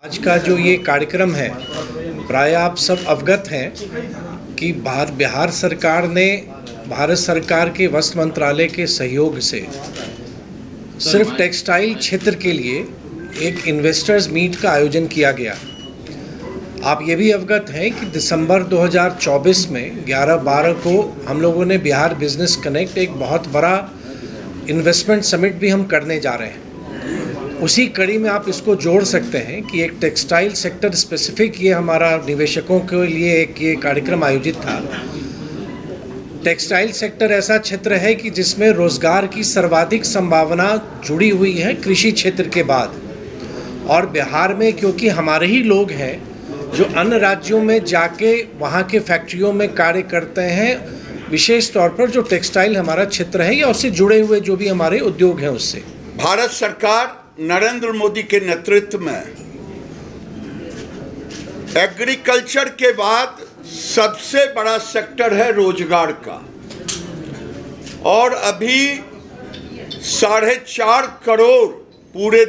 आज का जो ये कार्यक्रम है, प्राय आप सब अवगत हैं कि बिहार सरकार ने भारत सरकार के वस्त्र मंत्रालय के सहयोग से सिर्फ टेक्सटाइल क्षेत्र के लिए एक इन्वेस्टर्स मीट का आयोजन किया गया। आप ये भी अवगत हैं कि दिसंबर 2024 में 11-12 को हम लोगों ने बिहार बिजनेस कनेक्ट एक बहुत बड़ा इन्वेस्टमेंट समिट भी हम करने जा रहे हैं। उसी कड़ी में आप इसको जोड़ सकते हैं कि एक टेक्सटाइल सेक्टर स्पेसिफिक ये हमारा निवेशकों के लिए एक ये कार्यक्रम आयोजित था। टेक्सटाइल सेक्टर ऐसा क्षेत्र है कि जिसमें रोज़गार की सर्वाधिक संभावना जुड़ी हुई है कृषि क्षेत्र के बाद, और बिहार में क्योंकि हमारे ही लोग हैं जो अन्य राज्यों में जाके वहाँ के फैक्ट्रियों में कार्य करते हैं, विशेष तौर पर जो टेक्सटाइल हमारा क्षेत्र है या उससे जुड़े हुए जो भी हमारे उद्योग हैं उससे। भारत सरकार नरेंद्र मोदी के नेतृत्व में एग्रीकल्चर के बाद सबसे बड़ा सेक्टर है रोजगार का, और अभी 4.5 करोड़ पूरे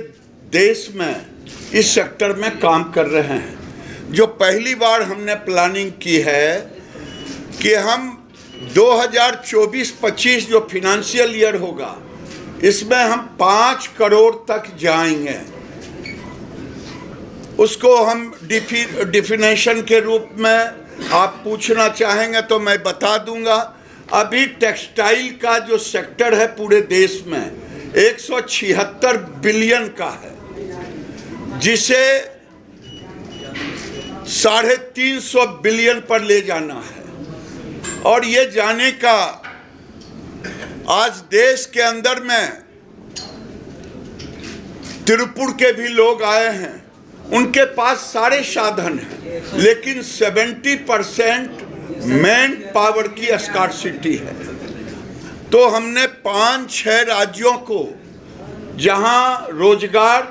देश में इस सेक्टर में काम कर रहे हैं। जो पहली बार हमने प्लानिंग की है कि हम 2024-25 जो फिनेंशियल ईयर होगा इसमें हम 5 करोड़ तक जाएंगे। उसको हम डिफिनेशन के रूप में आप पूछना चाहेंगे तो मैं बता दूंगा। अभी टेक्सटाइल का जो सेक्टर है पूरे देश में 176 बिलियन का है, जिसे 350 बिलियन पर ले जाना है। और ये जाने का आज देश के अंदर में तिरुपुर के भी लोग आए हैं, उनके पास सारे साधन हैं, लेकिन 70% मैन पावर की स्कार्सिटी है। तो हमने 5-6 राज्यों को जहां रोजगार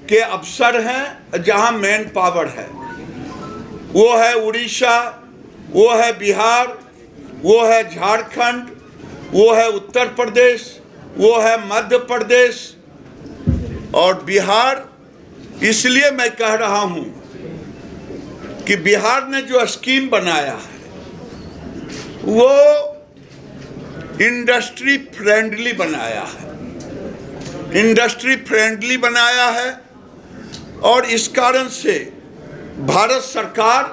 के अवसर हैं, जहां मैन पावर है, वो है उड़ीसा, वो है बिहार, वो है झारखंड, वो है उत्तर प्रदेश, वो है मध्य प्रदेश और बिहार। इसलिए मैं कह रहा हूं कि बिहार ने जो स्कीम बनाया है वो इंडस्ट्री फ्रेंडली बनाया है, इंडस्ट्री फ्रेंडली बनाया है। और इस कारण से भारत सरकार,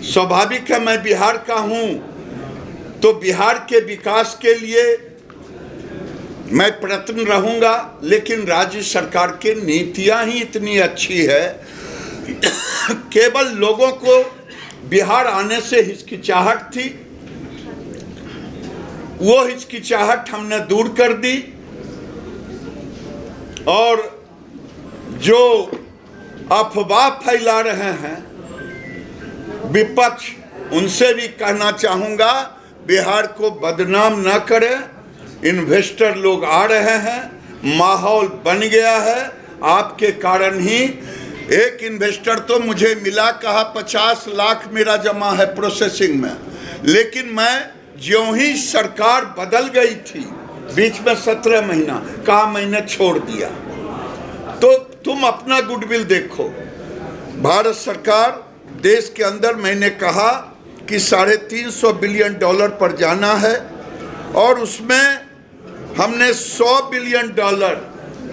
स्वाभाविक है मैं बिहार का हूं तो बिहार के विकास के लिए मैं प्रयत्न रहूंगा, लेकिन राज्य सरकार की नीतियां ही इतनी अच्छी है केवल लोगों को बिहार आने से हिचकिचाहट थी, वो हिचकिचाहट हमने दूर कर दी। और जो अफवाह फैला रहे हैं विपक्ष, उनसे भी कहना चाहूँगा बिहार को बदनाम न करें। इन्वेस्टर लोग आ रहे हैं, माहौल बन गया है। आपके कारण ही एक इन्वेस्टर तो मुझे मिला, कहा 50 लाख मेरा जमा है प्रोसेसिंग में, लेकिन मैं ज्यों ही सरकार बदल गई थी बीच में 17 महीना, कहा मैंने छोड़ दिया। तो तुम अपना गुडविल देखो। भारत सरकार देश के अंदर, मैंने कहा कि $350 बिलियन पर जाना है, और उसमें हमने $100 बिलियन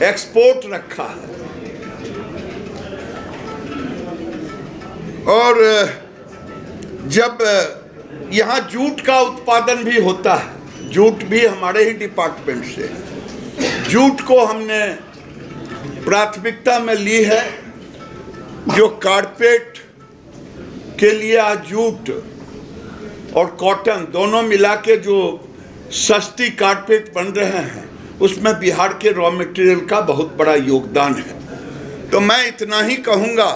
एक्सपोर्ट रखा है। और जब यहाँ जूट का उत्पादन भी होता है, जूट भी हमारे ही डिपार्टमेंट से, जूट को हमने प्राथमिकता में ली है। जो कारपेट के लिए आज जूट और कॉटन दोनों मिला के जो सस्ती कारपेट बन रहे हैं, उसमें बिहार के रॉ मटेरियल का बहुत बड़ा योगदान है। तो मैं इतना ही कहूँगा,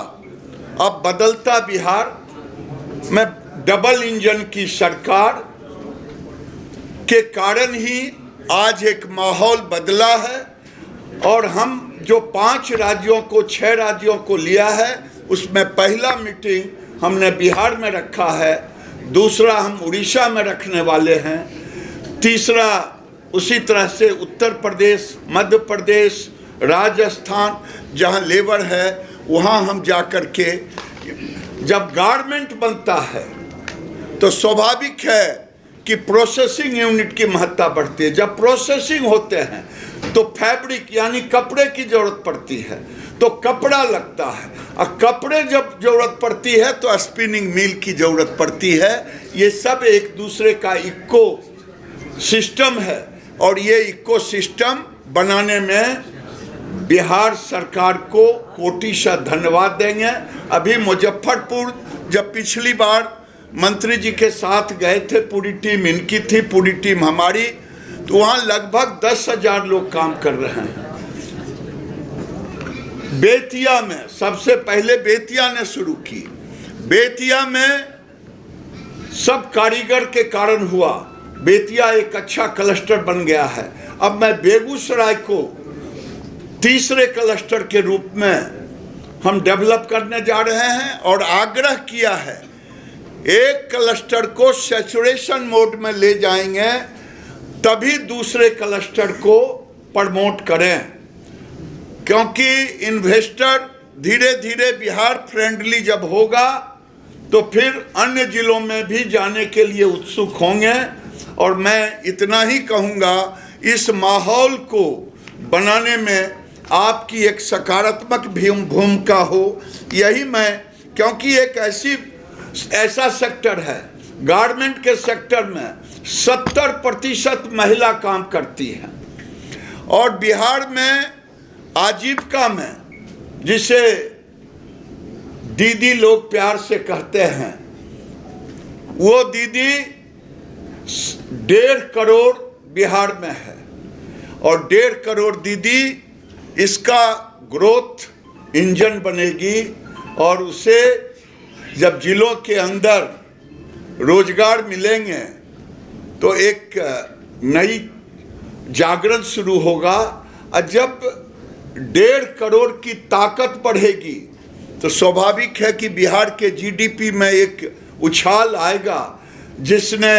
अब बदलता बिहार में डबल इंजन की सरकार के कारण ही आज एक माहौल बदला है। और हम जो 5 राज्यों को 6 राज्यों को लिया है, उसमें पहला मीटिंग हमने बिहार में रखा है, दूसरा हम उड़ीसा में रखने वाले हैं, तीसरा उसी तरह से उत्तर प्रदेश, मध्य प्रदेश राजस्थान जहाँ लेबर है वहाँ हम जा कर के, जब गारमेंट बनता है तो स्वाभाविक है कि प्रोसेसिंग यूनिट की महत्ता बढ़ती है। जब प्रोसेसिंग होते हैं तो फैब्रिक यानी कपड़े की ज़रूरत पड़ती है, तो कपड़ा लगता है, और कपड़े जब ज़रूरत पड़ती है तो स्पिनिंग मिल की ज़रूरत पड़ती है। ये सब एक दूसरे का इको सिस्टम है, और ये इको सिस्टम बनाने में बिहार सरकार को कोटिशः धन्यवाद देंगे। अभी मुजफ्फरपुर जब पिछली बार मंत्री जी के साथ गए थे, पूरी टीम इनकी थी, पूरी टीम हमारी, तो वहाँ लगभग 10,000 लोग काम कर रहे हैं। बेतिया में सबसे पहले बेतिया ने शुरू की। बेतिया में सब कारीगर के कारण हुआ, बेतिया एक अच्छा क्लस्टर बन गया है। अब मैं बेगूसराय को तीसरे क्लस्टर के रूप में हम डेवलप करने जा रहे हैं, और आग्रह किया है एक क्लस्टर को सैचुरेशन मोड में ले जाएंगे तभी दूसरे क्लस्टर को प्रमोट करें, क्योंकि इन्वेस्टर धीरे धीरे बिहार फ्रेंडली जब होगा तो फिर अन्य जिलों में भी जाने के लिए उत्सुक होंगे। और मैं इतना ही कहूँगा, इस माहौल को बनाने में आपकी एक सकारात्मक भूमिका हो, यही मैं, क्योंकि एक ऐसा सेक्टर है, गारमेंट के सेक्टर में 70% महिला काम करती है, और बिहार में आजीविका में, जिसे दीदी लोग प्यार से कहते हैं, वो दीदी 1.5 करोड़ बिहार में है, और 1.5 करोड़ दीदी इसका ग्रोथ इंजन बनेगी। और उसे जब जिलों के अंदर रोजगार मिलेंगे तो एक नई जागरण शुरू होगा, और जब 1.5 करोड़ की ताकत बढ़ेगी तो स्वाभाविक है कि बिहार के जीडीपी में एक उछाल आएगा। जिसने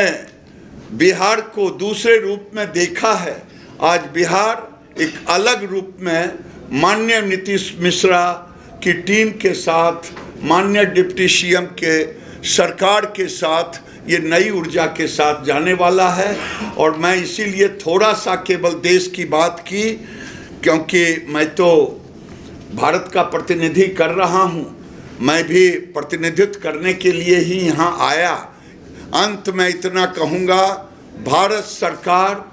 बिहार को दूसरे रूप में देखा है, आज बिहार एक अलग रूप में माननीय नीतीश मिश्रा की टीम के साथ, माननीय डिप्टी सीएम के सरकार के साथ, ये नई ऊर्जा के साथ जाने वाला है। और मैं इसीलिए थोड़ा सा केवल देश की बात की, क्योंकि मैं तो भारत का प्रतिनिधि कर रहा हूँ, मैं भी प्रतिनिधित्व करने के लिए ही यहाँ आया। अंत में इतना कहूँगा, भारत सरकार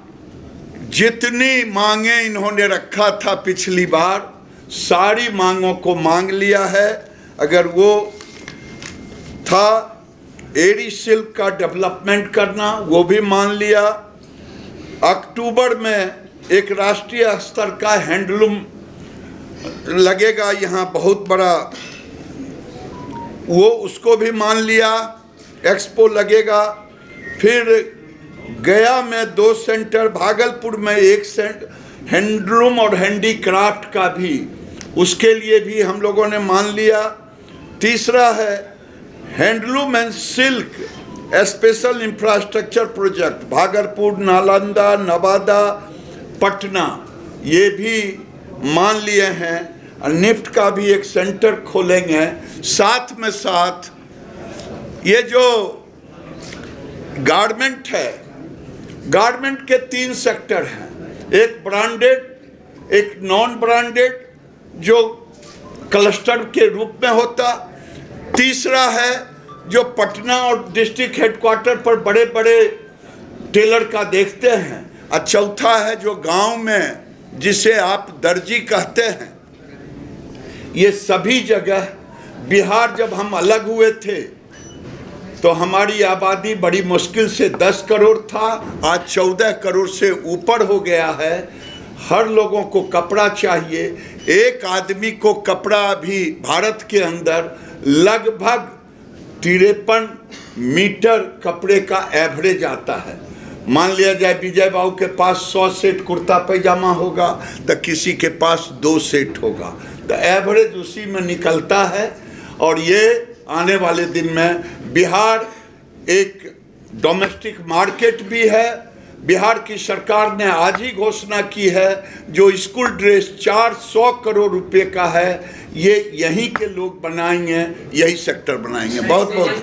जितनी मांगे इन्होंने रखा था पिछली बार, सारी मांगों को मांग लिया है। अगर वो था एडी सिल्क का डेवलपमेंट करना, वो भी मान लिया। अक्टूबर में एक राष्ट्रीय स्तर का हैंडलूम लगेगा यहाँ बहुत बड़ा, वो उसको भी मान लिया। एक्सपो लगेगा, फिर गया में 2 सेंटर, भागलपुर में 1 सेंटर हैंडलूम और हैंडीक्राफ्ट का भी, उसके लिए भी हम लोगों ने मान लिया। तीसरा है handloom and silk special infrastructure project, Bhagalpur, Nalanda, Nawada, Patna, ये भी मान लिए हैं। और निफ्ट का भी एक सेंटर खोलेंगे। साथ में साथ ये जो गारमेंट है, गारमेंट के 3 सेक्टर हैं, एक ब्रांडेड, एक नॉन ब्रांडेड जो क्लस्टर के रूप में होता, तीसरा है जो पटना और डिस्ट्रिक्ट हेडक्वार्टर पर बड़े बड़े टेलर का देखते हैं, और चौथा है जो गांव में, जिसे आप दर्जी कहते हैं। ये सभी जगह बिहार, जब हम अलग हुए थे तो हमारी आबादी बड़ी मुश्किल से 10 करोड़ था, आज 14 करोड़ से ऊपर हो गया है। हर लोगों को कपड़ा चाहिए। एक आदमी को कपड़ा भी भारत के अंदर लगभग 53 मीटर कपड़े का एवरेज आता है। मान लिया जाए विजय बाबू के पास 100 सेट कुर्ता पैजामा होगा तो किसी के पास 2 सेट होगा, तो एवरेज उसी में निकलता है। और ये आने वाले दिन में बिहार एक डोमेस्टिक मार्केट भी है, बिहार की सरकार ने आज ही घोषणा की है, जो स्कूल ड्रेस 400 करोड़ रुपए का है, ये यहीं के लोग बनाएंगे, यही सेक्टर बनाएंगे। बहुत बहुत